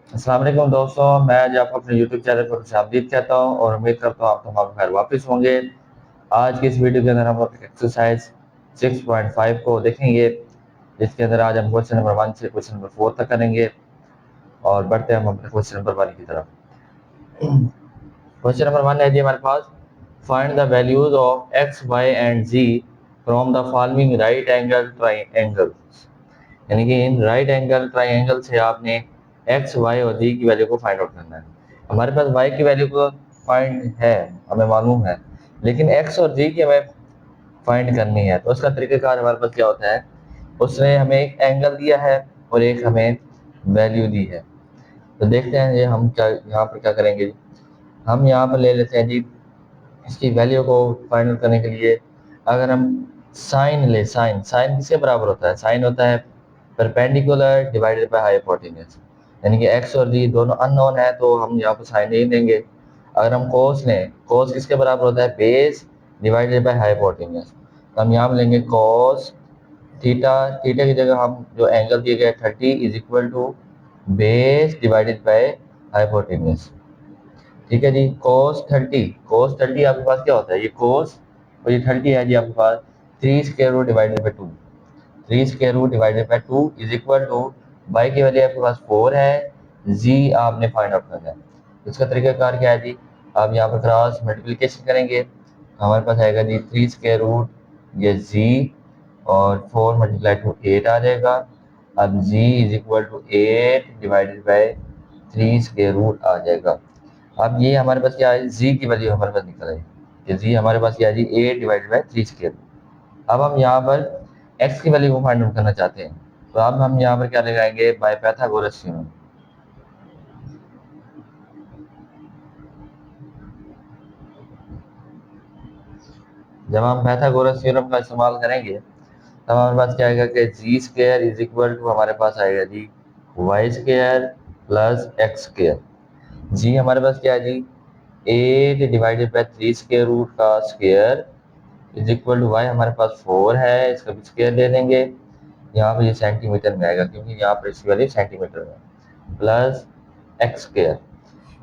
अस्सलाम वालेकुम दोस्तों, मैं आज आपको अपने यूट्यूब चैनल पर खुशामदीद कहता हूँ और उम्मीद करता हूँ आप तमाम खैर वापस होंगे। आज की इस वीडियो के अंदर हम लोग एक्सरसाइज 6.5 को देखेंगे, जिसके अंदर आज हम क्वेश्चन नंबर 1 से क्वेश्चन नंबर 4 तक करेंगे और बढ़ते हैं हम अपने क्वेश्चन नंबर 1 की तरफ। क्वेश्चन नंबर 1 है जी हमारे पास, find the values of x y and z from the following right angle triangle. यानी कि इन राइट एंगल ट्राइंगल से आपने एक्स वाई और जी की वैल्यू को फाइंड आउट करना है। हमारे पास वाई की वैल्यू को फाइंड है, हमें मालूम है, लेकिन एक्स और जी की हमें फाइंड करनी है। तो उसका तरीकाकार हमारे पास क्या होता है, उसने हमें एक एंगल दिया है और एक हमें वैल्यू दी है। तो देखते हैं ये हम क्या यहाँ पर क्या करेंगे जी। हम यहाँ पर ले लेते हैं जी इसकी वैल्यू को फाइंड आउट करने के लिए। अगर हम साइन ले, साइन साइन किसके बराबर होता है, साइन होता है परपेंडिकुलर डिवाइडेड बाय हाइपोटेन्यूज। यानी कि एक्स और जी दोनों अननोन है तो हम यहाँ पर साइन नहीं देंगे। अगर हम कोस लें, कोस किसके बराबर होता है, बेस डिवाइडेड बाय हाइपोटेन्यूज। तो हम यहाँ पर लेंगे कोस थीटा, थीटा की जगह हम जो एंगल दिए गए 30 is equal to base divided by hypotenuse. ठीक है जी। कोस 30, कोस 30 आपके पास क्या होता है, ये कोस और ये 30 है जी आपके पास 3 square root divided bye 2। 3 square root divided bye 2 is equal to y की वैल्यू आपके पास 4 है, जी आपने फाइंड आउट करना है। इसका तरीकाकार क्या है जी, आप यहाँ पर क्रॉस मल्टीप्लिकेशन करेंगे, हमारे पास आएगा जी 3 स्क्वायर रूट ये जी और 4 मल्टीप्लाई टू 8 आ जाएगा। अब z is equal to 8 divided by 3 square root आ जाएगा। अब ये हमारे पास क्या है, जी की वैल्यू हमारे पास निकल आई कि जी हमारे पास क्या है जी 8 डिवाइडेड बाय 3 स्क्वायर रूट। अब हम यहाँ पर एक्स की वैल्यू को फाइंड आउट करना चाहते हैं, तो अब हम यहाँ पर क्या लगाएंगे, बाय पाइथागोरस थ्योरम। जब हम पाइथागोरस थ्योरम का इस्तेमाल करेंगे तब हमारे पास क्या आएगा कि जी स्क्वायर इज इक्वल टू हमारे पास आएगा जी y square plus x square. जी हमारे पास क्या है जी 8 डिवाइडेड बाय 3 स्क्वायर रूट का square is equal to y हमारे पास 4 है, इसका भी स्क्वायर ले लेंगे। यहाँ पे ये सेंटीमीटर में आएगा क्योंकि यहाँ पर इसकी वैल्यू सेंटीमीटर में, प्लस एक्स स्क्वायर।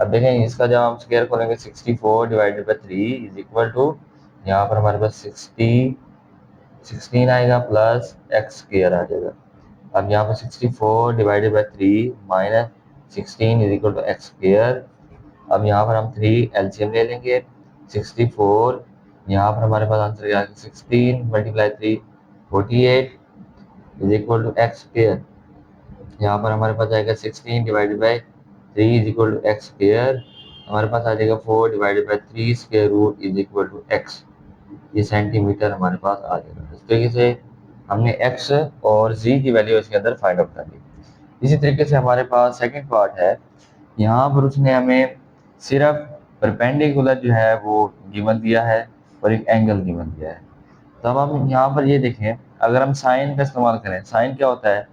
अब देखें इसका जब हम स्क्वायर खोलेंगे 64 divided by 3 is equal to यहाँ पर हमारे पास 16 आएगा प्लस एक्स स्क्वायर आ जाएगा। अब यहाँ पर 64 divided by 3 minus 16 is equal to x square. अब यहाँ पर हम 3 एलसीएम ले लेंगे, 64 यहाँ पर हमारे पास आंसर क्या है 16 multiply 3 48 is equal to x square. यहाँ पर हमारे पास आएगा 16 divided by 3 is equal to x square. हमारे पास आ जाएगा 4 divided by 3 square root is equal to x. ये सेंटीमीटर हमारे पास आ जाएगा। इस तरीके से हमने एक्स और जी की वैल्यू इसके अंदर फाइंड आउट कर ली। इसी तरीके से हमारे पास सेकंड पार्ट है, यहाँ पर उसने हमें सिर्फ परपेंडिकुलर जो है वो गिवन दिया है और एक एंगल गिवन दिया है। तब हम यहाँ पर ये देखें, अगर हम साइन का इस्तेमाल करें, साइन क्या होता है,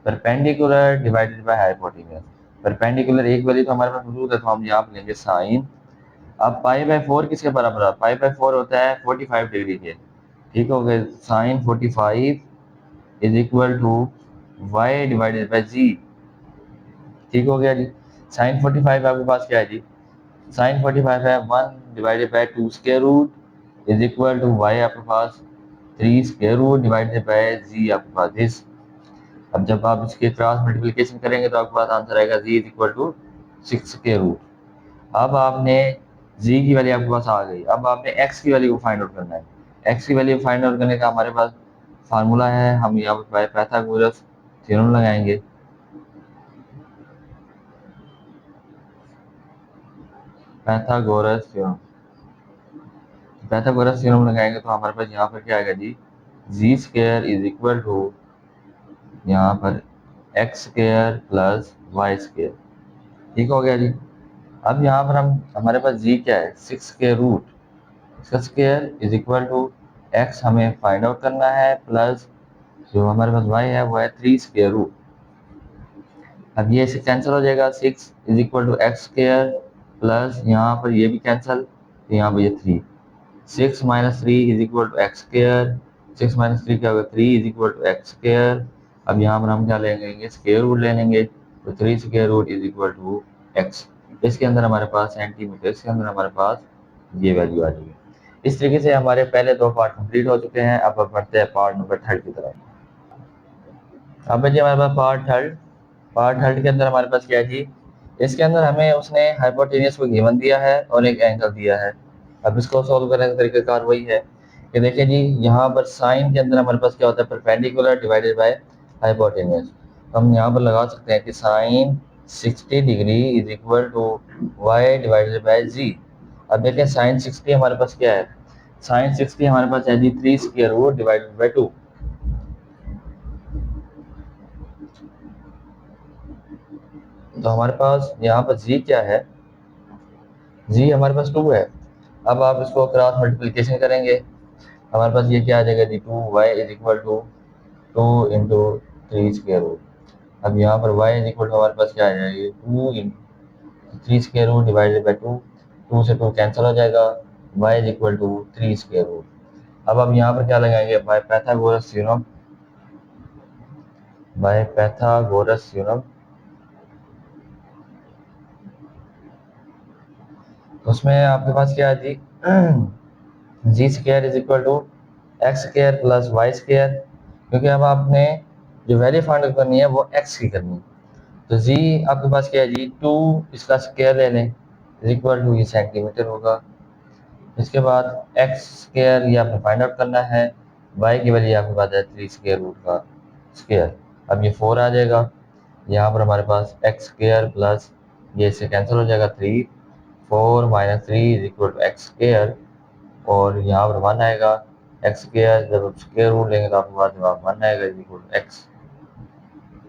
perpendicular divided by hypotenuse. Perpendicular एक वैल्यू तो हमारे पास मौजूद है तो हम यहाँ पर लेंगे साइन। अब पाई बाय 4 किसके बराबर है, पाई बाय 4 होता है 45 डिग्री के। ठीक हो गया, sine 45 is equal to y divided by g. ठीक हो गया जी। साइन 45 आपके पास क्या है जी, साइन 45 है 1 divided by 2 square root is equal to y आपके पास 3 square root divided by z आपके पास दिस। अब जब आप इसके क्रॉस मल्टीप्लिकेशन करेंगे तो आपके पास आंसर आएगा g is equal to 6 square root. अब आपने जी की वैल्यू आपके पास आ गई, अब आपने एक्स की वैल्यू को फाइंड आउट करना है। एक्स की वैल्यू फाइंड आउट करने का हमारे पास फार्मूला है, हम यहाँ पर पाइथागोरस थ्योरम लगाएंगे। पाइथागोरस थ्योरम, पाइथागोरस थ्योरम लगाएंगे तो हमारे पास यहाँ पर क्या आएगा जी, जी स्क्वायर इज इक्वल टू यहाँ पर x square plus y square. ठीक हो गया जी। अब यहाँ पर हम हमारे पास जी क्या है 6 स्क्वायर रूट, इसका square is equal to x हमें फाइंड आउट करना है, प्लस जो हमारे पास वाई है वो है 3 स्क्वायर रूट। अब ये इससे कैंसिल हो जाएगा, 6 is equal to x square plus यहाँ पर ये भी कैंसिल, तो यहाँ पर ये 3, 6 minus 3 is equal to x square. 6 minus 3 क्या होगा 3 is equal to x square. अब यहाँ पर हम क्या ले लेंगे, स्क्वायर रूट ले लेंगे। तो 3 square root is equal to x. इसके अंदर हमारे पास सेंटीमीटर, इसके अंदर हमारे पास ये वैल्यू आ जाएगी। इस तरीके से हमारे पहले दो पार्ट कंप्लीट हो चुके हैं। अब बढ़ते हैं पार्ट नंबर थर्ड की तरफ। अब जी हमारे पास पार्ट थर्ड के अंदर हमारे पास क्या है जी, इसके अंदर हमें उसने हाइपोटेनियस को गिवन दिया है और एक एंगल दिया है। अब इसको सॉल्व करने का तरीकाकार वही है कि देखिए जी, यहाँ पर साइन के अंदर हमारे पास क्या होता है, परपेंडिकुलर डिवाइडेड बाय हाइपोटेनियस। तो हम यहाँ पर लगा सकते हैं कि sine 60 degree is equal to y divided by जी। अब देखें साइन 60 हमारे पास क्या है, साइन 60 हमारे पास है जी 3 स्क्वायर रूट डिवाइडेड बाय 2। तो हमारे पास यहाँ पर जी क्या है, जी हमारे पास 2 है। अब आप इसको क्रॉस मल्टीप्लिकेशन करेंगे, हमारे पास ये क्या आ जाएगा जी, 2y is equal to 2 into 3 square root. अब यहाँ पर y इज इक्वल टू हमारे पास क्या आ जाएगा, 2 into 3 square root divided by 2। 2 से 2 कैंसिल हो जाएगा, y is equal to 3 square root. अब हम यहाँ पर क्या लगाएंगे, by Pythagoras theorem, by Pythagoras theorem. उसमें आपके पास क्या है जी, जी square is equal to x square plus y square, क्योंकि अब आपने जो वैल्यू फाइंड करनी है वो एक्स की करनी है। तो जी आपके पास क्या है जी, 2 इसका स्क्वायर ले लें इज इक्वल टू, ये सेंटीमीटर होगा। इसके बाद एक्स स्क्वायर ये आपने फाइंड आउट करना है, वाई की वैल्यू आपके पास है 3 स्क्वायर रूट का स्क्वायर। अब ये 4 आ जाएगा, यहाँ पर हमारे पास एक्स स्क्वायर प्लस ये इससे कैंसिल हो जाएगा 3, 4 minus 3 is equal to x square, और यहाँ पर 1 आएगा। एक्स स्क्वायर जब आप स्क्वायर रूट लेंगे तो आपके पास जवाब 1 आएगा इज इक्वल टू एक्स।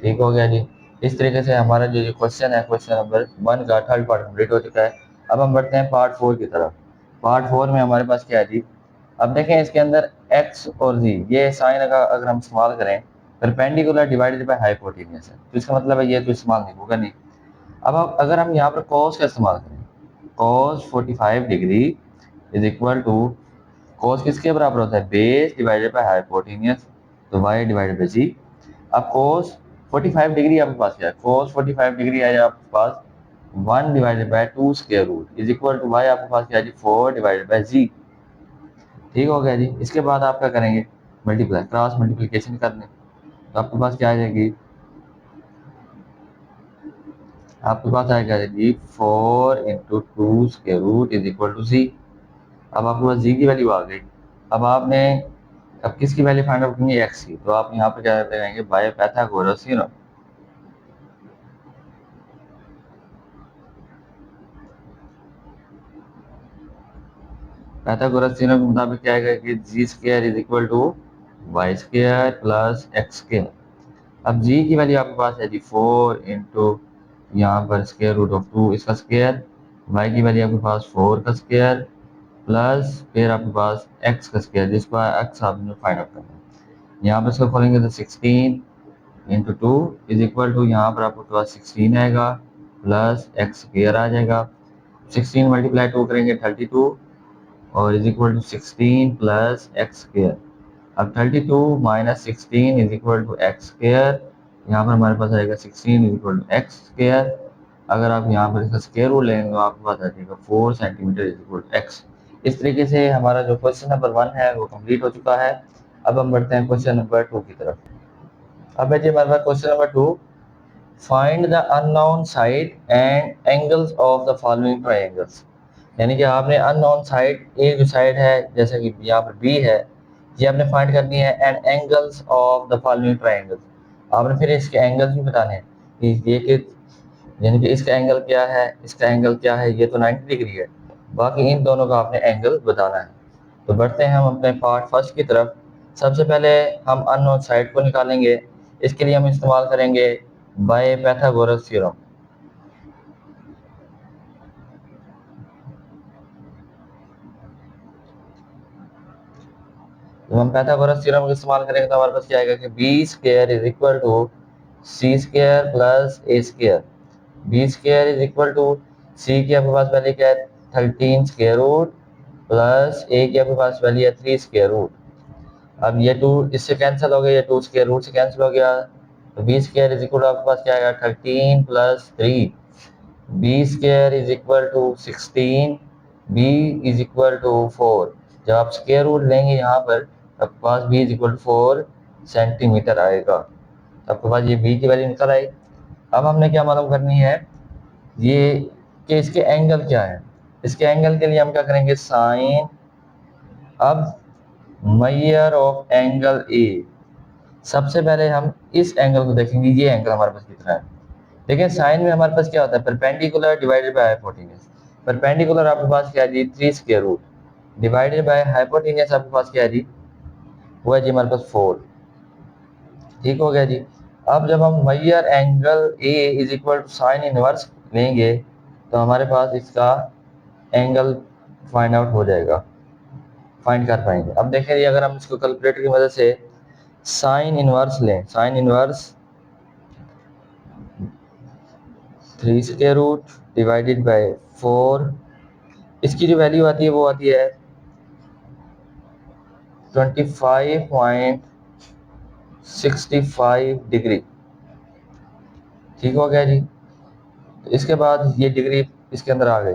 ठीक हो गया जी। इस तरीके से हमारा जो क्वेश्चन है, क्वेश्चन नंबर 1 का थर्ड पार्ट कंप्लीट हो चुका है। अब हम बढ़ते हैं पार्ट 4 की तरफ। पार्ट 4 में हमारे पास क्या है जी, अब देखें इसके अंदर x और z, ये साइन का अगर हम इस्तेमाल करें, परपेंडिकुलर डिवाइडेड बाय हाइपोटेनियस है, तो इसका मतलब है ये तो इस्तेमाल नहीं होगा नहीं। अब अगर हम यहाँ पर cos का इस्तेमाल करें, cos 45 degree is equal to, cos किसके बराबर होता है, बेस डिवाइडेड बाय हाइपोटेनियस, तो y डिवाइडेड बाय जी। अब cos 45 डिग्री आपके पास क्या है, cos 45 डिग्री है आपके पास 1 divided by 2 square root is equal to y आपके पास क्या है जी, 4 डिवाइडेड बाय जी। ठीक हो गया जी। इसके बाद आप क्या करेंगे, मल्टीप्लाई, क्रॉस मल्टीप्लिकेशन करने, तो आपके पास क्या आ जाएगी, आपके पास आएगा जी 4 into 2 square root is equal to g. अब आपके पास जी की वैल्यू आ गई। अब आपने अब किसकी वैल्यू फाइंड आउट करनी है, एक्स की, तो आप यहाँ पर क्या लगाएंगे, by Pythagoras theorem. Pythagoras theorem के मुताबिक क्या आएगा कि जी square is equal to Y square plus x square. अब जी की वैल्यू आपके पास है जी 4 इंटू यहाँ पर स्क्वायर रूट ऑफ 2 इसका स्क्वायर, वाई की वैल्यू आपके पास 4 का स्क्वायर प्लस फिर आपके पास एक्स का स्क्वायर, जिसका एक्स आपने फाइंड आउट करना है। यहाँ पर इसको खोलेंगे तो 16 इंटू 2 इज इक्वल टू, यहाँ पर आपके पास 16 आएगा प्लस एक्स स्क्वायर आ जाएगा। 16 मल्टीप्लाई 2 करेंगे 32 और is equal to 16 plus x square. अब 32 minus 16 is equal to x square, यहाँ पर हमारे पास आएगा 16 is equal to x square. अगर आप यहाँ पर इसका स्क्वायर रूट लेंगे तो आपके पास आ जाएगा 4 centimetre is equal to x. इस तरीके से हमारा जो क्वेश्चन नंबर 1 है वो कंप्लीट हो चुका है। अब हम बढ़ते हैं क्वेश्चन नंबर 2 की तरफ। अब है जी हमारे पास question number 2, find the unknown side and angles of the following triangles. यानी कि आपने अननोन साइड, एक जो साइड है जैसे कि यहाँ पर बी है, ये आपने फाइंड करनी है, and angles of the following triangles, आपने फिर इसके एंगल्स भी बताने हैं कि ये कि यानी कि इसका एंगल क्या है, इसका एंगल क्या है, ये तो 90 डिग्री है, बाकी इन दोनों का आपने एंगल बताना है। तो बढ़ते हैं हम अपने पार्ट फर्स्ट की तरफ। सबसे पहले हम अननोन साइड को निकालेंगे, इसके लिए हम इस्तेमाल करेंगे बाय पैथागोरस थ्योरम। जब हम पैथागोरस थ्योरम का इस्तेमाल करेंगे तो हमारे पास क्या आएगा कि b square is equal to C square plus A square. B square is equal to c की आपके पास वैल्यू क्या है 13 स्क्वायर रूट प्लस ए की आपके पास वैल्यू है 3 स्क्वायर रूट। अब ये 2 इससे कैंसिल हो गया, ये 2 स्क्वायर रूट से कैंसिल हो गया, तो b square is equal to आपके पास क्या आएगा 13 plus 3, b square is equal to 16, b is equal to 4। जब आप स्क्वायर रूट लेंगे यहाँ पर आपके पास b is equal to 4 centimetre आएगा। तो आपके पास ये बी की वैल्यू निकल आई। अब हमने क्या मालूम करनी है ये कि इसके एंगल क्या है। इसके एंगल के लिए हम क्या करेंगे साइन, अब मेजर ऑफ एंगल ए, सबसे पहले हम इस एंगल को देखेंगे, ये एंगल हमारे पास कितना है। देखिए साइन में हमारे पास क्या होता है perpendicular divided by hypotenuse. Perpendicular आपके पास क्या है जी 3 square root, divided by hypotenuse आपके पास क्या है जी वो है जी हमारे पास 4। ठीक हो गया जी। अब जब हम measure angle A is equal to sine inverse लेंगे तो हमारे पास इसका एंगल फाइंड आउट हो जाएगा, फाइंड कर पाएंगे। अब देखें अगर हम इसको कैलकुलेटर की मदद से साइन इनवर्स लें, sine inverse 3 square root divided by 4, इसकी जो वैल्यू आती है वो आती है 25.65 डिग्री। ठीक हो गया जी। तो इसके बाद ये डिग्री इसके अंदर आ गई।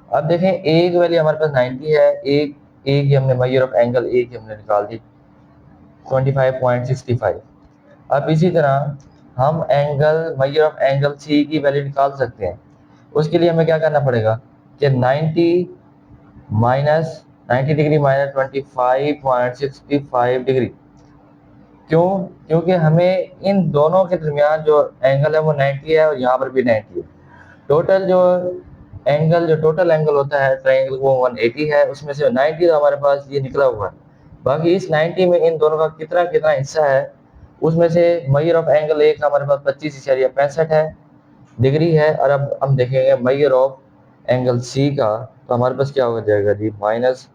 अब देखें ए की वैल्यू हमारे पास 90 है, एक ए की हमने मेजर ऑफ एंगल ए की हमने निकाल दी 25.65। अब इसी तरह हम angle measure of angle C की वैल्यू निकाल सकते हैं। उसके लिए हमें क्या करना पड़ेगा कि 90 माइनस 90 डिग्री माइनस 25.65 डिग्री। क्यों? क्योंकि हमें इन दोनों के दरमियान जो एंगल है वो 90 है और यहाँ पर भी 90 है। टोटल जो टोटल एंगल होता है ट्रायंगल वो 180 है, उसमें से 90 तो हमारे पास ये निकला हुआ है। बाकी इस 90 में इन दोनों का कितना कितना हिस्सा है, उसमें से मेजर ऑफ एंगल ए का हमारे पास 25.65 है डिग्री है। और अब हम देखेंगे मेजर ऑफ एंगल सी का, तो हमारे पास क्या हो जाएगा जी माइनस,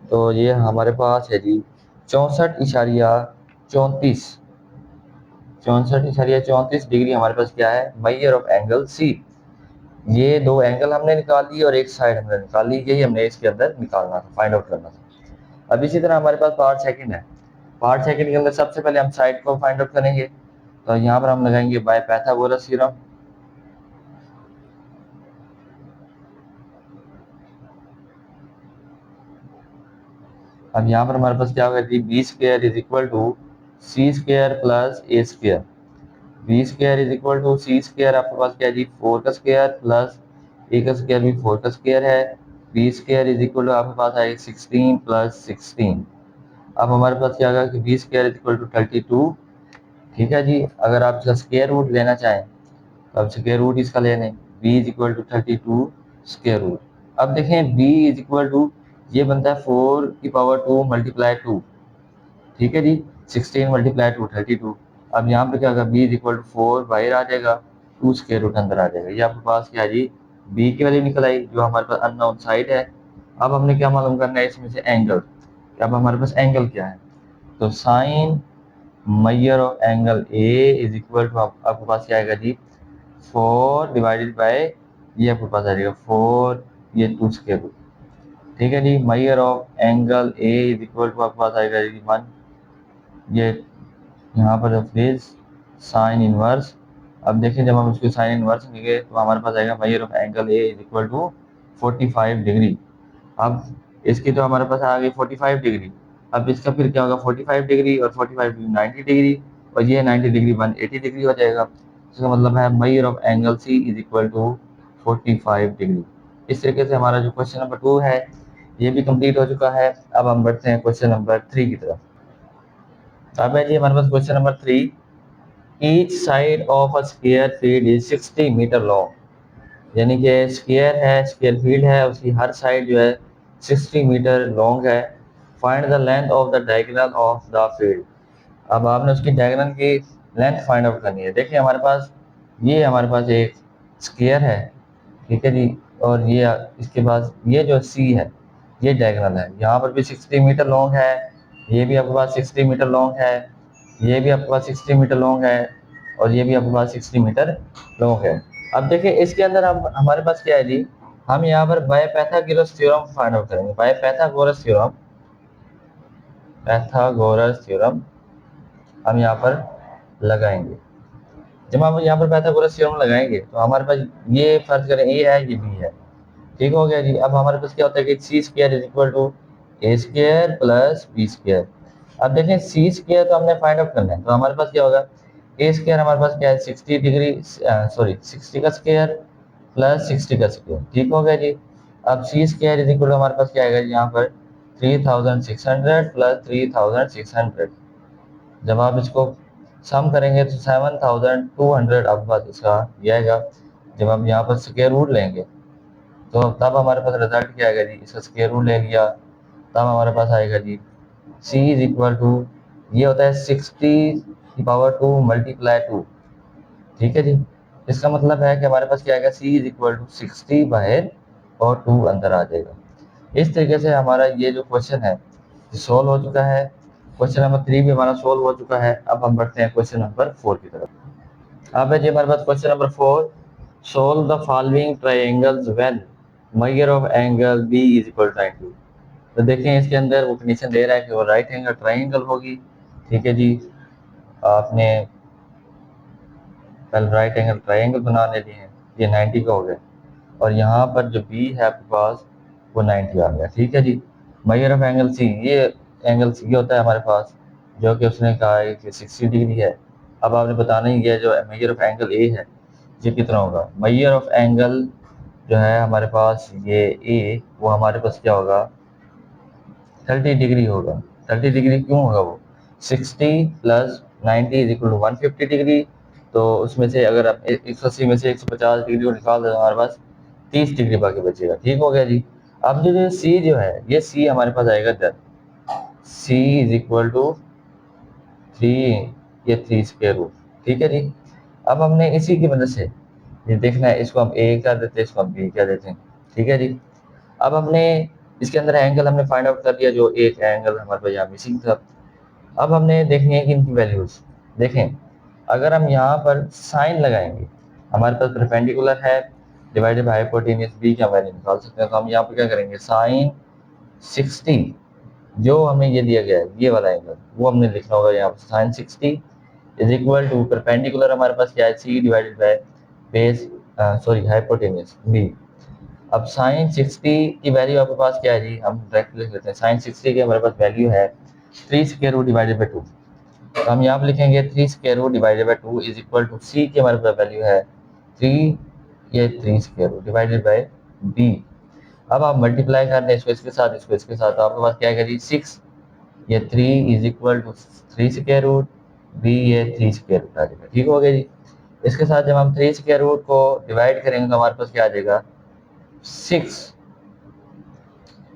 तो ये हमारे पास है जी 64.34 डिग्री हमारे पास क्या है मेजर ऑफ एंगल सी। ये दो एंगल हमने निकाल लिए और एक साइड हमने निकाल ली, यही हमने इसके अंदर निकालना था, फाइंड आउट करना था। अब इसी तरह हमारे पास पार्ट सेकंड है। पार्ट सेकंड के अंदर सबसे पहले हम साइड को फाइंड आउट करेंगे, तो यहाँ पर हम लगाएंगे बाय पाइथागोरस थ्योरम। अब यहाँ पर हमारे पास क्या होगा जी b square is equal to C square plus A square, b square is equal to C square आपके पास क्या है जी 4 का स्क्वायर प्लस ए का स्क्वायर भी 4 का स्क्वायर है, b square is equal to आपके पास आएगा 16 प्लस 16। अब हमारे पास क्या होगा कि b square is equal to 32। ठीक है जी। अगर आप इसका स्क्वायर रूट लेना चाहें तो आप स्क्वायर रूट इसका ले लें, b is equal to 32 square root. अब देखें बी इज इक्वल टू ये बनता है 4 की पावर 2 मल्टीप्लाई 2। ठीक है जी 16 मल्टीप्लाई 2 32। अब यहाँ पे क्या होगा बी इज इक्वल टू 4 बाहर आ जाएगा, 2 स्क्वायर रूट अंदर आ जाएगा। ये आपके पास क्या है जी बी की वैल्यू निकल आई जो हमारे पास अननोन साइड है। अब हमने क्या मालूम करना है इसमें से एंगल, अब हमारे पास एंगल क्या है, तो sine measure of angle A is equal to आपके पास क्या आएगा जी 4 डिवाइडेड बाय ये आपके पास आ जाएगा 4 ये 2 स्क्वायर रूट। ठीक है जी। Measure of angle A is equal to आपके पास आएगा जी 1, ये यहाँ पर प्लीज साइन इनवर्स। अब देखिए जब हम इसको साइन इनवर्स लेंगे तो हमारे पास आएगा measure of angle A is equal to 45 degree. अब इसकी तो हमारे पास आ गई 45 डिग्री, अब इसका फिर क्या होगा 45 डिग्री और 45 डिग्री 90 डिग्री और ये 90 डिग्री 180 डिग्री हो जाएगा। इसका मतलब है measure of angle C is equal to 45 degree. इस तरीके से हमारा जो क्वेश्चन नंबर 2 है ये भी कंप्लीट हो चुका है। अब हम बढ़ते हैं क्वेश्चन नंबर 3 की तरफ। अब है जी हमारे पास question number 3, each side of a square field is 60 metre long. यानी कि स्क्वायर है, स्क्वायर फील्ड है, उसकी हर साइड जो है 60 मीटर लॉन्ग है। Find the length of the diagonal of the field. अब आपने उसकी डायगोनल की लेंथ फाइंड आउट करनी है। देखिए हमारे पास एक स्क्वायर है, ठीक है जी, और ये इसके पास ये जो सी है ये डायगोनल है, यहाँ पर भी 60 मीटर लॉन्ग है, ये भी आपके पास 60 मीटर लॉन्ग है, ये भी आपके पास 60 मीटर लॉन्ग है और ये भी आपके पास 60 मीटर लॉन्ग है। अब देखिए इसके अंदर अब हमारे पास क्या है जी, हम यहाँ पर bye Pythagoras theorem find out करेंगे। बाय पाइथागोरस थ्योरम हम यहाँ पर लगाएंगे। जब हम यहाँ पर पाइथागोरस थ्योरम लगाएंगे तो हमारे पास ये फर्ज करें ए है, ये बी है, ठीक हो गया जी। अब हमारे पास क्या होता है कि c square is equal to A square plus b square. अब देखें सी स्क्वायर तो हमने फाइंड आउट करना है, तो हमारे पास क्या होगा, ए स्क्वायर हमारे पास क्या है 60 डिग्री, सॉरी 60 का स्क्वायर प्लस 60 का स्क्वायर, ठीक हो गया जी। अब सी स्क्वायर इज इक्वल टू हमारे पास क्या आएगा जी, यहाँ पर 3600 प्लस 3600। जब आप इसको सम करेंगे तो 7200 आपके पास इसका ये आएगा। जब हम यहाँ पर स्क्वायर रूट लेंगे तो तब हमारे पास रिजल्ट क्या आएगा जी, इसका स्क्वायर रूट ले लिया तब हमारे पास आएगा जी c इज इक्वल टू, ये होता है 60 की पावर 2 मल्टीप्लाई 2, ठीक है जी। इसका मतलब है कि हमारे पास क्या आएगा, c इज इक्वल टू 60 बाहर और 2 अंदर आ जाएगा। इस तरीके से हमारा ये जो क्वेश्चन है सोल्व हो चुका है। क्वेश्चन नंबर 3 भी हमारा सोल्व हो चुका है। अब हम बढ़ते हैं क्वेश्चन नंबर 4 की तरफ। अब है जी हमारे पास question number 4, solve the following triangles when measure of angle b is equal to 90। तो देखें इसके अंदर वो कंडीशन दे रहा है कि वो राइट एंगल ट्रायंगल होगी, ठीक है जी। आपने पहले राइट एंगल ट्रायंगल बना लेते हैं, ये 90 का हो गया, और यहाँ पर जो बी है आपके पास वो 90 आ गया, ठीक है जी। मेजर ऑफ एंगल सी, ये एंगल सी होता है हमारे पास, जो कि उसने कहा है कि 60 डिग्री है। अब आपने बताना ही है जो मेजर ऑफ एंगल ए है ये कितना होगा। मेजर ऑफ एंगल जो है हमारे पास ये ए, वो हमारे पास क्या होगा 30 डिग्री होगा। 30 डिग्री क्यों होगा, वो 60 plus 90 is equal to 150 degree. तो उसमें से अगर आप 180 में से 150 डिग्री को निकाल दो हमारे पास 30 डिग्री बाकी बचेगा, ठीक हो गया जी। अब जो सी जो है ये सी हमारे पास आएगा इधर, सी इज इक्वल टू 3, ये 3 स्क्वायर रूट, ठीक है जी। अब हमने इसी की मदद से ये देखना है, इसको हम ए कर देते हैं, इसको हम बी कर देते हैं, ठीक है जी। अब हमने इसके अंदर एंगल हमने फाइंड आउट कर लिया, जो एक एंगल हमारे पास यहाँ मिसिंग था। अब हमने देखनी है कि इनकी वैल्यूज देखें। अगर हम यहाँ पर साइन लगाएंगे, हमारे पास परपेंडिकुलर है डिवाइडेड बाय हाइपोटेन्यूस बी की हम वैल्यू निकाल सकते हैं। तो हम यहाँ पर क्या करेंगे, साइन 60 जो हमें ये दिया गया है ये वाला एंगल वो हमने लिखना होगा यहाँ पर, sine 60 is equal to perpendicular हमारे पास क्या है c divided by base, sorry hypotenuse b. अब साइन 60 की वैल्यू आपके पास क्या है जी, हम डायरेक्ट लिख लेते हैं। साइन 60 की हमारे पास वैल्यू है 3 स्क्वायर रूट डिवाइडेड बाय 2। तो हम यहाँ पे लिखेंगे 3 square root divided bye 2 is equal to c की हमारे पास वैल्यू है 3, ये 3 square root divided by b. अब आप मल्टीप्लाई कर दें इसको इसके साथ, इसको इसके साथ, तो आपके पास क्या है जी 6, ये 3 is equal to 3 square root b, ये 3 स्क्वायर रूट आ जाएगा, ठीक हो गया जी। इसके साथ जब हम 3 स्क्वायर रूट को डिवाइड करेंगे तो हमारे पास क्या आ जाएगा 6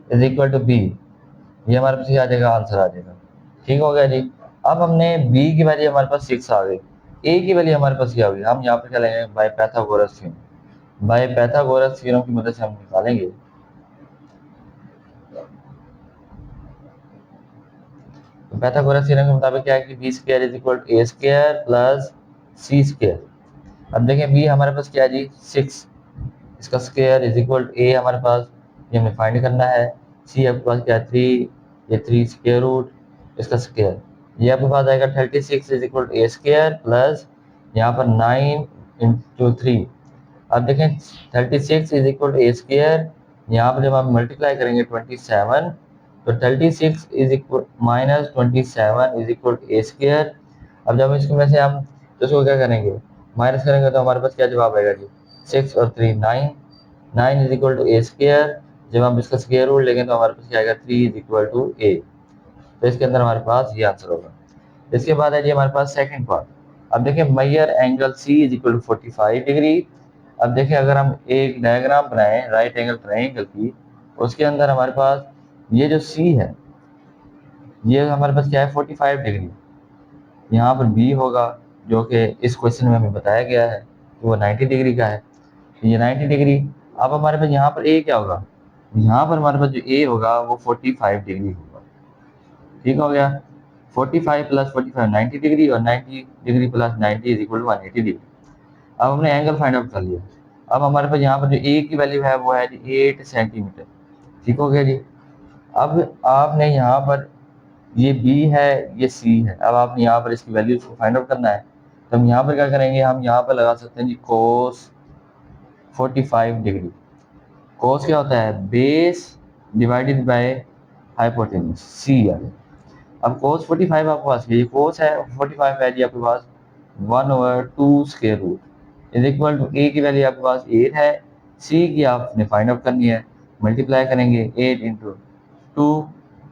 इज इक्वल टू बी, ये हमारे पास आ जाएगा, आंसर आ जाएगा, ठीक हो गया जी। अब हमने बी की वैल्यू हमारे पास 6 आ गई, ए की वैल्यू हमारे पास क्या होगी, हम यहाँ पर क्या लेंगे by Pythagoras theorem. By Pythagoras theorem की मदद से हम निकालेंगे। तो पैथागोरस थ्योरम के मुताबिक क्या है कि b square is equal to A square plus c square. अब देखें बी हमारे पास क्या है जी 6, इसका स्क्वायर इज इक्वल टू ए हमारे पास ये हमें फाइंड करना है। सी आपके पास क्या है 3, ये 3 स्क्वायर रूट इसका स्क्वायर, ये आपके पास आएगा 36 is equal to A square plus यहाँ पर 9 इंटू 3। अब देखें 36 is equal to A square, यहाँ पर जब हम मल्टीप्लाई करेंगे 27, तो 36 is equal minus 27 is equal to A square. अब जब इसमें से हम तो इसको क्या करेंगे माइनस करेंगे तो हमारे पास क्या जवाब आएगा जी 6 और 3 9, 9 is equal to A square. जब हम इसका स्क्वायर रूट लेंगे तो हमारे पास क्या आएगा 3 इज इक्वल टू ए। तो इसके अंदर हमारे पास ये आंसर होगा। इसके बाद है जी हमारे पास सेकंड पार्ट। अब देखिए measure angle C is equal to 45 degree. अब देखिए अगर हम एक डायग्राम बनाएं राइट एंगल ट्रायंगल की, उसके अंदर हमारे पास ये जो सी है ये हमारे पास क्या है 45 डिग्री, यहाँ पर बी होगा जो कि इस क्वेश्चन में हमें बताया गया है कि वो 90 डिग्री का है, ये 90 डिग्री। अब हमारे पास यहाँ पर ए क्या होगा, यहाँ पर हमारे पास जो ए होगा वो 45 डिग्री होगा, ठीक हो गया। 45 प्लस 45 90 डिग्री और 90 degree plus 90 is equal to 180 degree. अब हमने एंगल फाइंड आउट कर लिया। अब हमारे पास यहाँ पर जो ए की वैल्यू है वो है जी 8 सेंटीमीटर, ठीक हो गया जी। अब आपने यहाँ पर ये बी है ये सी है, अब आपने यहाँ पर इसकी वैल्यूज को फाइंड आउट करना है। तो हम यहाँ पर क्या करेंगे, हम यहाँ पर लगा सकते हैं जी कोस 45 डिग्री। कोस क्या होता है, बेस डिवाइडेड बाय हाइपोटेन्यूज सी है। अब कोस 45 आपके पास ये कोस है 45 है जी आपके पास 1/2 square root is equal to a की वैल्यू आपके पास 8 है, सी की आपने फाइंड आउट करनी है, मल्टीप्लाई करेंगे 8 into 2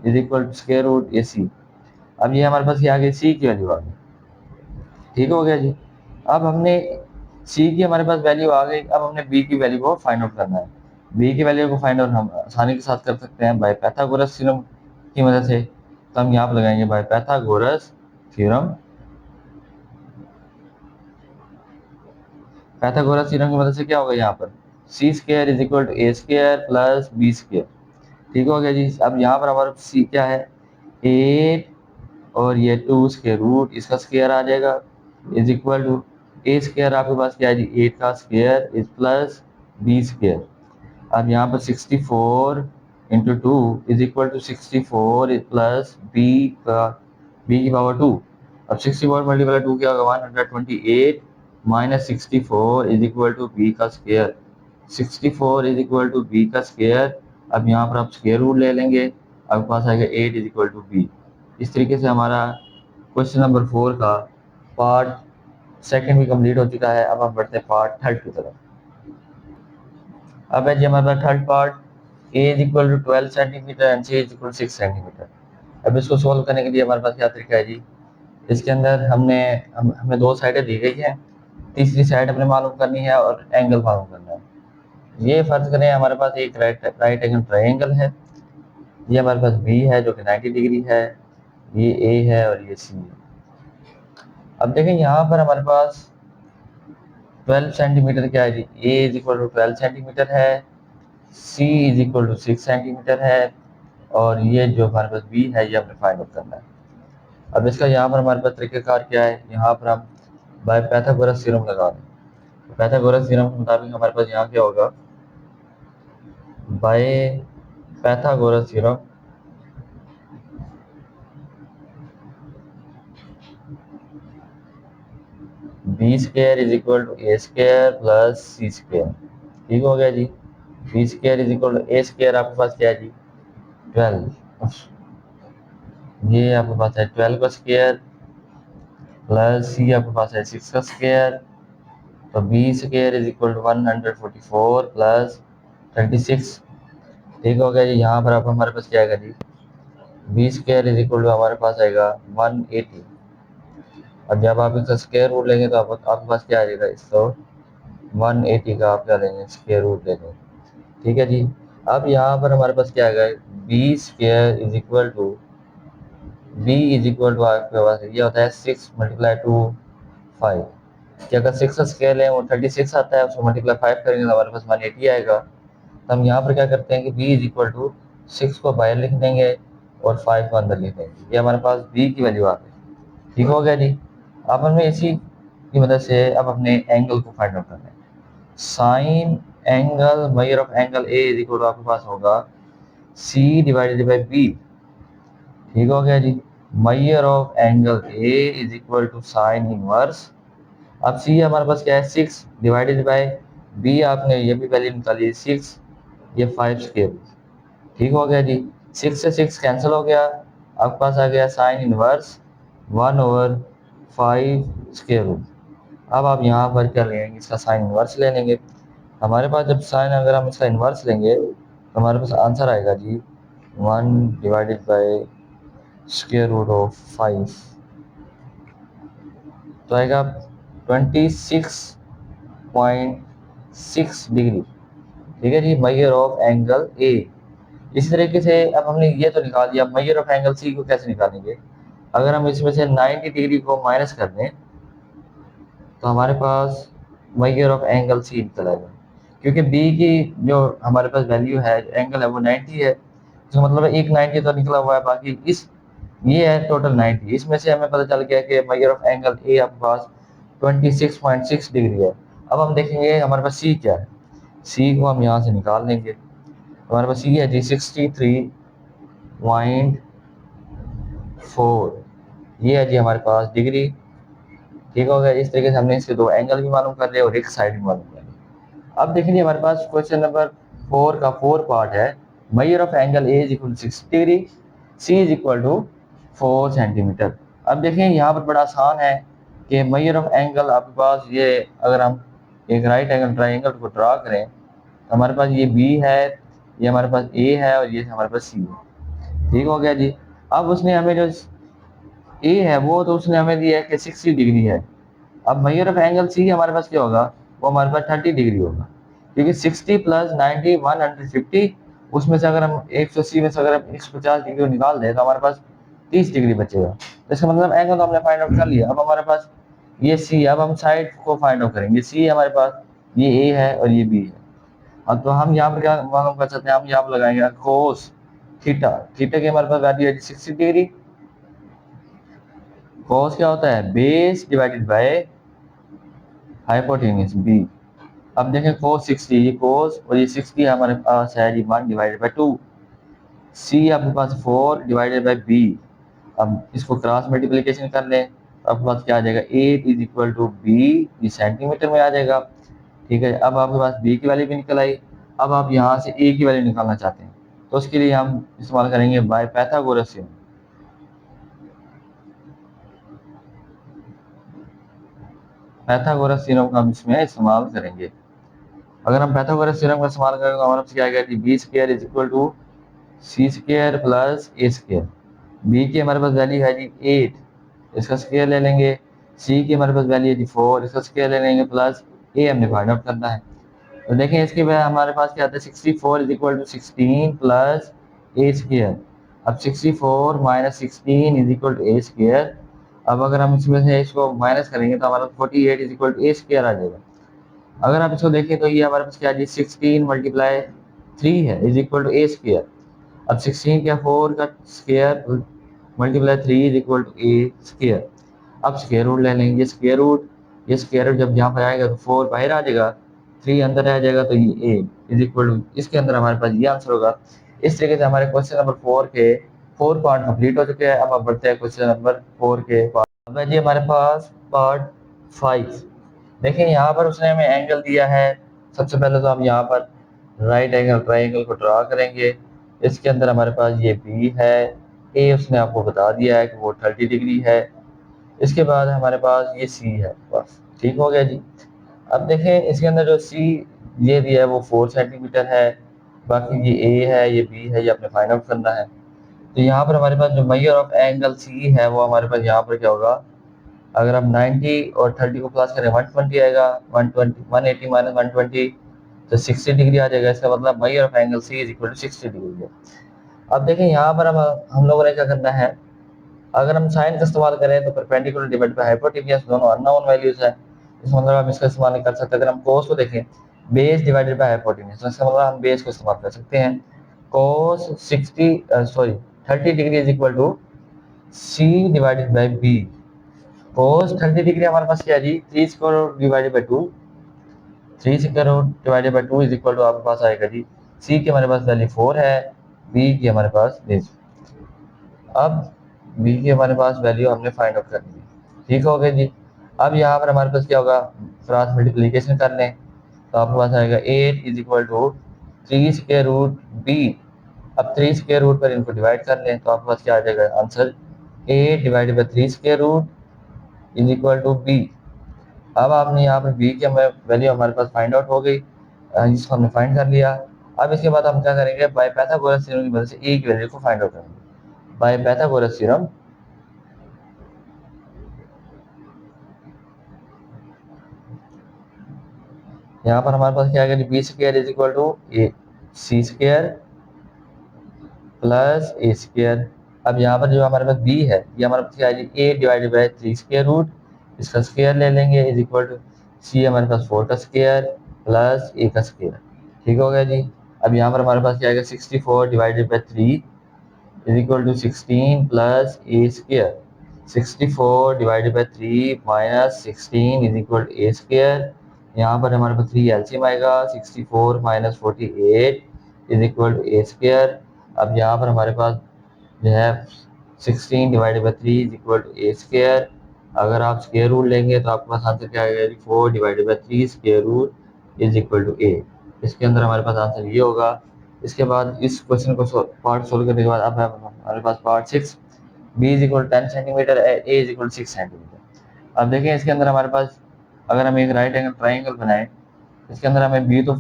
is equal to square root a c. अब ये हमारे पास ये आ गई सी की वैल्यू आ गई, ठीक हो गया जी। अब हमने सी की हमारे पास वैल्यू आ गई, अब हमने बी की वैल्यू को फाइंड आउट करना है। बी की वैल्यू को फाइंड आउट हम आसानी के साथ कर सकते हैं बाय पाइथागोरस थ्योरम की मदद से। तो हम यहाँ पर लगाएंगे by Pythagoras theorem. Pythagoras theorem की मदद से क्या होगा, यहाँ पर c square is equal to A square plus b square, ठीक हो गया जी। अब यहाँ पर हमारा सी क्या है 8 और ये 2 स्क्वायर रूट इसका स्क्वायर आ जाएगा is equal to A square आपके पास क्या है जी 8 का square is plus b square. अब यहाँ पर 64 into 2 is equal to 64 plus b की पावर 2। अब 64 मल्टीप्लाई 2 क्या होगा 128 minus 64 is equal to b का square. 64 is equal to b का स्क्वायर। अब यहाँ पर आप स्क्वायर रूट ले लेंगे, आपके पास आएगा 8 इज इक्वल टू बी। इस तरीके से हमारा क्वेश्चन नंबर 4 का पार्ट सेकंड भी कंप्लीट हो चुका है। अब हम बढ़ते हैं पार्ट थर्ड की तरफ। अब है जी हमारे पास third part a is equal to 12 centimetre and c is equal 6 centimetre. अब इसको सोल्व करने के लिए हमारे पास क्या तरीका है जी, इसके अंदर हमें दो साइडें दी गई हैं, तीसरी साइड अपने मालूम करनी है और एंगल मालूम करना है। ये फर्ज करें हमारे पास एक राइट एंगल ट्रायंगल है, ये हमारे पास बी है जो कि 90 डिग्री है, ये ए है और ये सी है। अब देखें यहाँ पर हमारे पास 12 सेंटीमीटर क्या है जी, ए इज इक्वल टू 12 सेंटीमीटर है, सी इज इक्वल टू 6 सेंटीमीटर है और ये जो हमारे पास बी है ये हमें फाइंड आउट करना है। अब इसका यहाँ पर हमारे पास तरीक़ाकार क्या है, यहाँ पर हम बाय पाइथागोरस थ्योरम लगा दें। तो पाइथागोरस थ्योरम के मुताबिक हमारे पास यहाँ क्या होगा, by Pythagoras theorem b square is equal to A square plus c square, ठीक हो गया जी। B square is equal to A square आपके पास क्या है जी 12, ये आपके पास है 12 का स्क्वायर प्लस सी आपके पास है 6 का स्क्वायर, तो b square is equal to 144 plus 36, ठीक हो गया जी। यहाँ पर आप हमारे पास क्या आएगा जी, b square is equal to हमारे पास आएगा 180। अब जब आप इसका स्क्वायर रूट लेंगे तो आपके पास क्या आ जाएगा, इसको 180 का आप क्या लेंगे स्क्वायर रूट लेंगे, ठीक है जी। अब यहाँ पर हमारे पास क्या आएगा, B square is equal to आपके पास ये होता है 6 मल्टीप्लाई 2 5, कि अगर 6 का स्केल है वो 36 आता है, उसको मल्टीप्लाई 5 करेंगे तो हमारे पास 180 आएगा। तो हम यहाँ पर क्या करते हैं कि b इज इक्वल टू 6 को बाहर लिख देंगे और 5 को अंदर लिख देंगे, ये हमारे पास b की वैल्यू आ गई, ठीक हो गया जी। अब हमें इसी की मदद से अब अपने एंगल को फाइंड आउट करना है। Sine angle measure of angle A is equal to आपके पास होगा c डिवाइडेड बाई b, ठीक हो गया जी। Measure of angle A is equal to sine inverse, अब सी हमारे पास क्या है 6 डिवाइडेड बाय बी, आपने ये भी वैल्यू निकाली 6, ये 5 स्क्वायर, ठीक हो गया जी। 6 से 6 कैंसिल हो गया, आपके पास आ गया साइन इनवर्स 1/5 स्क्वायर रूट। अब आप यहाँ पर क्या लेंगे, इसका साइन इनवर्स ले लेंगे। हमारे पास जब साइन अगर हम इसका इनवर्स लेंगे तो हमारे पास आंसर आएगा जी 1 divided by square root of 5, तो आएगा 26.6 डिग्री, ठीक है जी, मेजर ऑफ एंगल ए। इसी तरीके से अब हमने ये तो निकाल दिया, मेजर ऑफ एंगल सी को कैसे निकालेंगे, अगर हम इसमें से 90 डिग्री को माइनस कर दें तो हमारे पास मेजर ऑफ एंगल सी निकल आएगा, क्योंकि बी की जो हमारे पास वैल्यू है एंगल है वो 90 है, इसका मतलब है एक 90 तो निकला हुआ है, बाकी इस ये है टोटल 90, इसमें से हमें पता चल गया कि मेजर ऑफ एंगल ए आपके पास 26.6 डिग्री है। अब हम देखेंगे हमारे पास सी क्या है, सी को हम यहाँ से निकाल लेंगे, हमारे पास सी है जी 63.4, ये है जी हमारे पास डिग्री। ठीक हो गया। इस तरीके से हमने इसके दो एंगल भी मालूम कर लिए और एक साइड भी मालूम कर ली। अब देखिए हमारे पास क्वेश्चन नंबर 4 का 4 पार्ट है। Measure of angle A is equal to 60 degree, C is equal to 4 centimetre. अब देखिए यहाँ पर बड़ा आसान है कि मेजर ऑफ एंगल आपके पास ये, अगर हम एक राइट एंगल ट्राइंगल को ड्रा करें तो हमारे पास ये बी है, ये हमारे पास ए है और ये हमारे पास सी है। ठीक हो गया जी। अब उसने हमें जो ए है वो तो उसने हमें दिया है कि 60 डिग्री है। अब मेजर ऑफ एंगल सी हमारे पास क्या होगा, वो हमारे पास 30 डिग्री होगा, क्योंकि 60 प्लस 90 150, उसमें से अगर हम 180 में से अगर हम 150 डिग्री को निकाल दें तो हमारे पास 30 डिग्री बचेगा। तो इसका मतलब एंगल तो हमने फाइंड आउट कर लिया। अब हमारे पास ये सी, अब हम साइड को फाइंड आउट करेंगे। सी हमारे पास ये ए है और ये बी है। अब तो हम यहाँ पर क्या मालूम कर सकते हैं, हम यहाँ पर लगाएंगे कोस थीटा। थीटा की हमारे पास वैल्यू है 60 डिग्री। कोस क्या होता है, base divided by hypotenuse B. अब देखें कोस 60, ये कोस और ये 60 हमारे पास है जी 1 डिवाइडेड बाय 2। सी आपके पास 4 डिवाइडेड बाय बी। अब इसको क्रॉस मल्टीप्लिकेशन कर लें तो आपके पास क्या आ जाएगा, 8 इज इक्वल टू बी, ये सेंटीमीटर में आ जाएगा। ठीक है, अब आपके पास बी की वैल्यू भी निकल आई। अब आप यहाँ से ए की वैल्यू निकालना चाहते हैं तो उसके लिए हम इस्तेमाल करेंगे by Pythagoras theorem. Pythagoras theorem का हम इसमें इस्तेमाल करेंगे। अगर हम पैथागोरस थ्योरम का इस्तेमाल करेंगे तो हमारे पास क्या आएगा, B square is equal to C square plus A square. B की हमारे पास वैल्यू है जी 8, इसका स्क्वायर ले लेंगे। सी की हमारे पास वैल्यू है जी 4, इसका स्क्वायर ले लेंगे, प्लस ए हमने फाइंड आउट करना है। तो देखें इसके बाद हमारे पास क्या आता है, 64 is equal to 16 plus A square. अब 64 minus 16 is equal to A square. अब अगर हम इसमें से इसको माइनस करेंगे तो हमारा 48 is equal to A square आ जाएगा। अगर आप इसको देखें तो ये हमारे पास क्या है, 16 मल्टीप्लाई 3 है is equal to A square. अब 16 क्या 4 का square multiply 3 is equal to A square. अब स्क्वायर रूट ले लेंगे, स्क्वायर रूट, ये स्क्वायर रूट जब यहाँ पर आएगा तो 4 बाहर आ जाएगा, 3 अंदर आ जाएगा, तो ये ए इज इक्वल टू, इसके अंदर हमारे पास ये आंसर होगा। इस तरीके से हमारे क्वेश्चन नंबर 4 के 4 पार्ट कंप्लीट हो चुके हैं। अब हम बढ़ते हैं क्वेश्चन नंबर 4 के पार्ट। अब है जी हमारे पास पार्ट 5। देखिए यहाँ पर उसने हमें एंगल दिया है। सबसे पहले तो हम यहाँ पर राइट एंगल ट्राइंगल को ड्रा करेंगे। इसके अंदर हमारे पास ये बी है, ए उसने आपको बता दिया है कि वो 30 डिग्री है। इसके बाद हमारे पास ये सी है, बस ठीक हो गया जी। अब देखें इसके अंदर जो सी ये दिया है वो 4 सेंटीमीटर है, बाकी ये ए है, ये बी है, ये अपने फाइंड आउट करना है। तो यहाँ पर हमारे पास जो मेजर ऑफ एंगल सी है वो हमारे पास यहाँ पर क्या होगा, अगर हम 90 और 30 को प्लस करें 120 आएगा, 120 180 माइनस 120 तो 60 डिग्री आ जाएगा। इसका मतलब measure of angle C is equal to 60 degree है। अब देखें यहाँ पर हम लोगों ने क्या करना है, अगर हम साइन का इस्तेमाल करें तो परपेंडिकुलर डिवाइड बाय हाइपोटेन्यूज दोनों अननोन वैल्यूज है। इस मतलब हम इसका इस्तेमाल नहीं कर सकते। अगर हम कोस को देखें, बेस डिवाइडेड बाय हाइपोटेन्यूज, तो इसका मतलब हम बेस को इस्तेमाल कर सकते हैं। Cos 30 degree is equal to C divided by B. Cos 30 degree हमारे पास क्या है जी, 3 square divided bye 2, 3 square divided bye 2 is equal to आपके पास आएगा जी, सी की हमारे पास वैल्यू 4 है, बी की हमारे पास this। अब बी की हमारे पास वैल्यू हमने फाइंड आउट कर ली। ठीक हो गया जी। अब यहाँ पर हमारे पास क्या होगा, क्रॉस मल्टीप्लिकेशन कर लें तो आपके पास आएगा 8 is equal to 3 square root B. अब 3 स्क्वायर रूट पर इनको डिवाइड कर लें तो आपके पास क्या आ जाएगा answer, 8 divided by 3 square root is equal to B. अब आपने यहाँ पर बी की हमें वैल्यू हमारे पास फाइंड आउट हो गई, जिसको हमने फाइंड कर लिया। अब इसके बाद हम क्या करेंगे, बाय पैथागोरस थ्योरम की मदद से ए की वैल्यू को फाइंड आउट करेंगे। बाय पैथागोरस थ्योरम यहाँ पर हमारे पास क्या आएगा, B square is equal to A C square plus A square. अब यहाँ पर जो हमारे पास बी है ये हमारे पास क्या है, ए डिवाइडेड बाई 3 स्क्वायर रूट, इसका स्क्वायर ले लेंगे इज इक्वल टू सी हमारे पास 4 का स्क्वायर प्लस ए का स्क्वायर। ठीक हो गया जी। अब यहाँ पर हमारे पास क्या आएगा, 64 divided by 3 is equal to 16 plus A square. 64 divided by 3 minus 16 is equal to A square. यहाँ पर हमारे पास 3 एलसीएम आएगा, 64 minus 48 is equal to A square. अब यहाँ पर हमारे पास जो है 16 divided by 3 is equal to A square. अगर आप स्क्वायर रूट लेंगे तो आपके पास आंसर क्या आएगा, 4/3 square root is equal to a. इसके अंदर हमारे पास आंसर ये होगा। इसके बाद इस क्वेश्चन को पार्ट सोल्व करने के बाद अब हमारे पास part 6, b is equal 10 centimetre, a is equal 6 centimetre. अब देखें इसके अंदर हमारे पास अगर हम एक राइट एंगल ट्राइंगल बनाएं, इसके अंदर हमें बी तो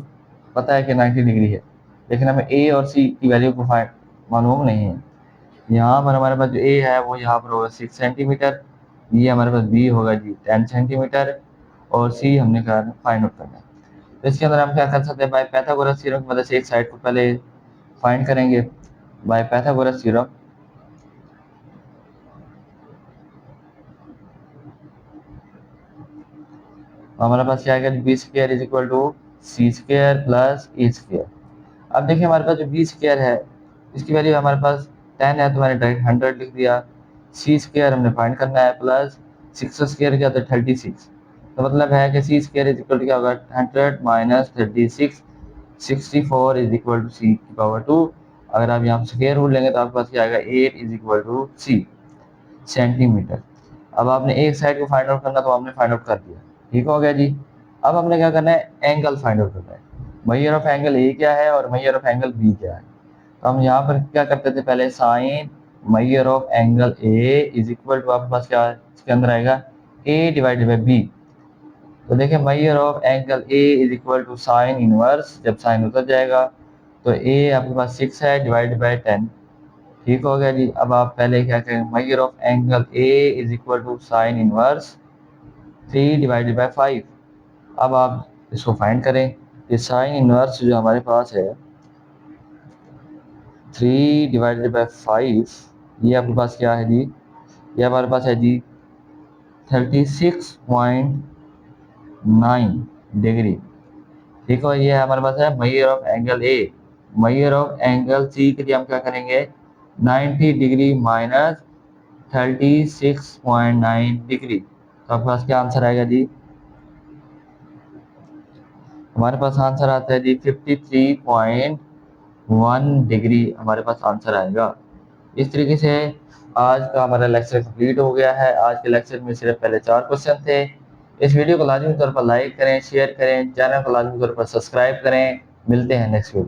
पता है कि 90 डिग्री है, लेकिन हमें ए और सी की वैल्यू को मालूम नहीं है। यहाँ पर हमारे पास जो ए है वो यहाँ पर होगा 6 सेंटीमीटर, ये हमारे पास बी होगा जी 10 सेंटीमीटर, और सी हमने फाइंड आउट करना है। तो इसके अंदर हम क्या कर सकते हैं, बाय पाइथागोरस थ्योरम की मदद से एक साइड को पहले फाइंड करेंगे। बाय पाइथागोरस थ्योरम हमारे पास क्या आएगा, B square is equal to C square plus A square. अब देखिए हमारे पास जो बी स्क्वायर है इसकी वैल्यू हमारे पास 10 है, तो मैंने डायरेक्ट 100 लिख दिया। सी स्क्वायर हमने फाइंड करना है, प्लस 6 स्क्वायर क्या होता है 36। तो मतलब है कि c square is equal to क्या होगा, 100 minus 36, 64 is equal to c की पावर 2। अगर आप यहाँ स्क्वायर रूट लेंगे तो आपके पास क्या आएगा, 8 is equal to C centimetre. अब आपने एक साइड को फाइंड आउट करना, तो आपने फाइंड आउट कर दिया, ठीक हो गया जी। अब हमने क्या करना है, एंगल फाइंड आउट करना है। मेजर ऑफ एंगल ए क्या है और मेजर ऑफ एंगल बी क्या है। तो हम यहाँ पर क्या करते थे, पहले sine measure of angle A is equal to आपके पास क्या इसके अंदर आएगा, ए डिवाइडेड बाई बी। तो देखिए measure of angle A is equal to sine inverse, जब साइन उतर जाएगा तो ए आपके पास 6 है डिवाइडेड बाई 10, ठीक हो गया जी। अब आप पहले क्या करें, measure of angle A is equal to sine inverse 3 divided by 5। अब आप इसको फाइंड करें कि साइन इनवर्स जो हमारे पास है 3 डिवाइडेड बाई 5, ये आपके पास क्या है जी, ये हमारे पास है जी 36.9 डिग्री, ठीक है। ये हमारे पास है measure of angle A. Measure of angle C के लिए हम क्या करेंगे, 90 डिग्री माइनस 36.9 डिग्री। तो आपके पास क्या आंसर आएगा जी, हमारे पास आंसर आता है जी 53.1 डिग्री हमारे पास आंसर आएगा। इस तरीके से आज का हमारा लेक्चर कंप्लीट हो गया है। आज के लेक्चर में सिर्फ पहले 4 क्वेश्चन थे। इस वीडियो को लाजमी तौर पर लाइक करें, शेयर करें, चैनल को लाजमी तौर पर सब्सक्राइब करें। मिलते हैं नेक्स्ट वीडियो।